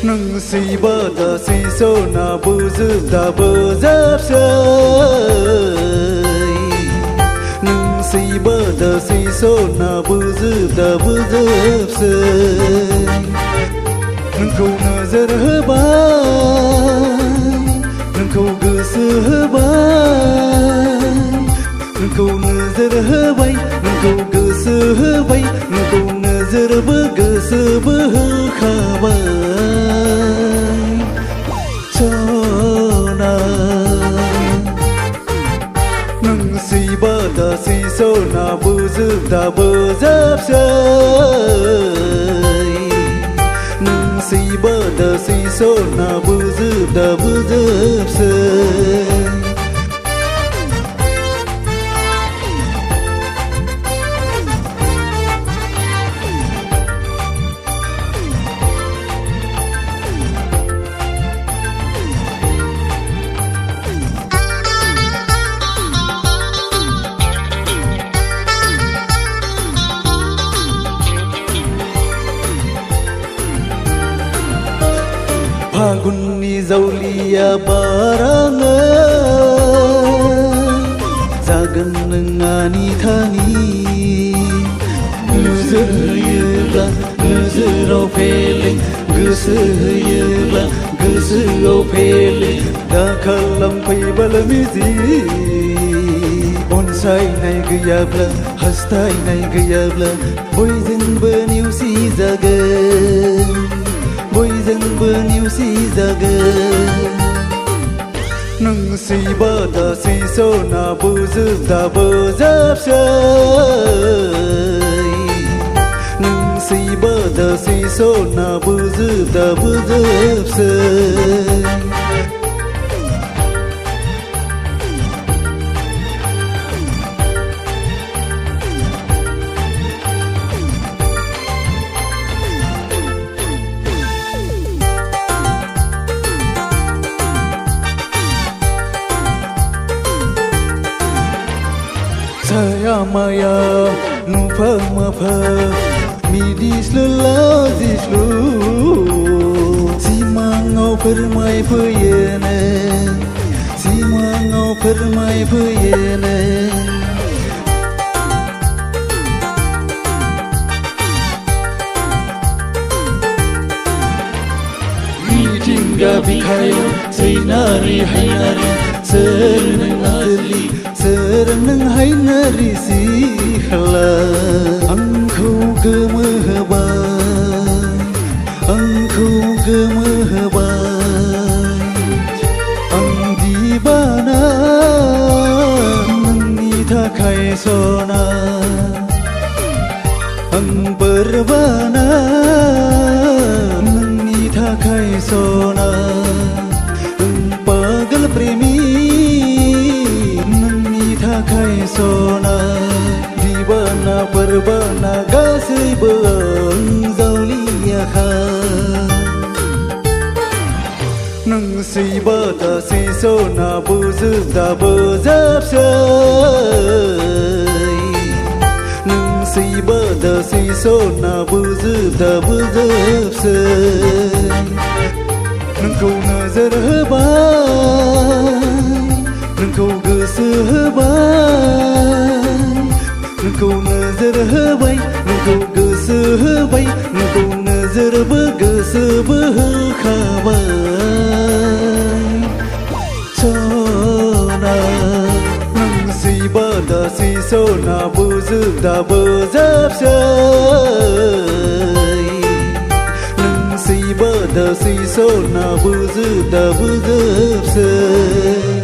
nâng si bơ tờ si sô na bư dư ta bơ dấp sơi nâng si bơ tờ si sô na bư dư ta bơ dấp sơi nâng khâu na dơ hơ bay nâng khâu gơ sơ hơ bay nâng khâu na dơ hơ bay nâng khâu gơ sơ hơ bay nâng khâu na dơ bơ gơ sơ bơ hơ khả bay nâng si bơ tờ si sô na bư dư ta bơ dấp sơi nâng si bơ tờ si sô na bư dư ta bơ dấp sơi Paguni zaulia baranga zagan ngani thani gusuyla gusuro pele gusuyla gusuo pele da khalam pai balamizi bonsai nai gayabla hastai nai gayabla boyzin baniu si zagan boyzin baniu si zagan nâng si bơ tờ si sô na bư dư ta bơ dấp sơi nâng si bơ tờ si sô na bư dư ta bơ dấp sơi saya maya nu phơ mơ phơ mi đi slu la di slu si ma ngau phơ mai phơ yene si ma ngau phơ mai phơ yene mi tingga bikayo sinari hainari senari serenang hai nari si khala angkau gemahbai angkau gemahbai ang di bana nangni thakai sona ang berbana nangni thakai sona ang pagal premi khai sona di bana perbana gasai beng zaulia kha nâng si bơ tờ si sona bư dư ta bơ dấp sơi nâng si bơ tờ si sona bư dư ta bơ dấp sơi nâng khâu na dơ hơ bay nâng khâu gơ sơ hơ bay nâng khâu na dơ hơ bay nâng khâu gơ sơ hơ bay nâng khâu na dơ bơ gơ sơ bơ hơ khả bay cho na nâng si bơ tờ si sô na bư dư ta bơ dấp sơi nâng si bơ tờ si sô na bư dư ta bơ dấp sơi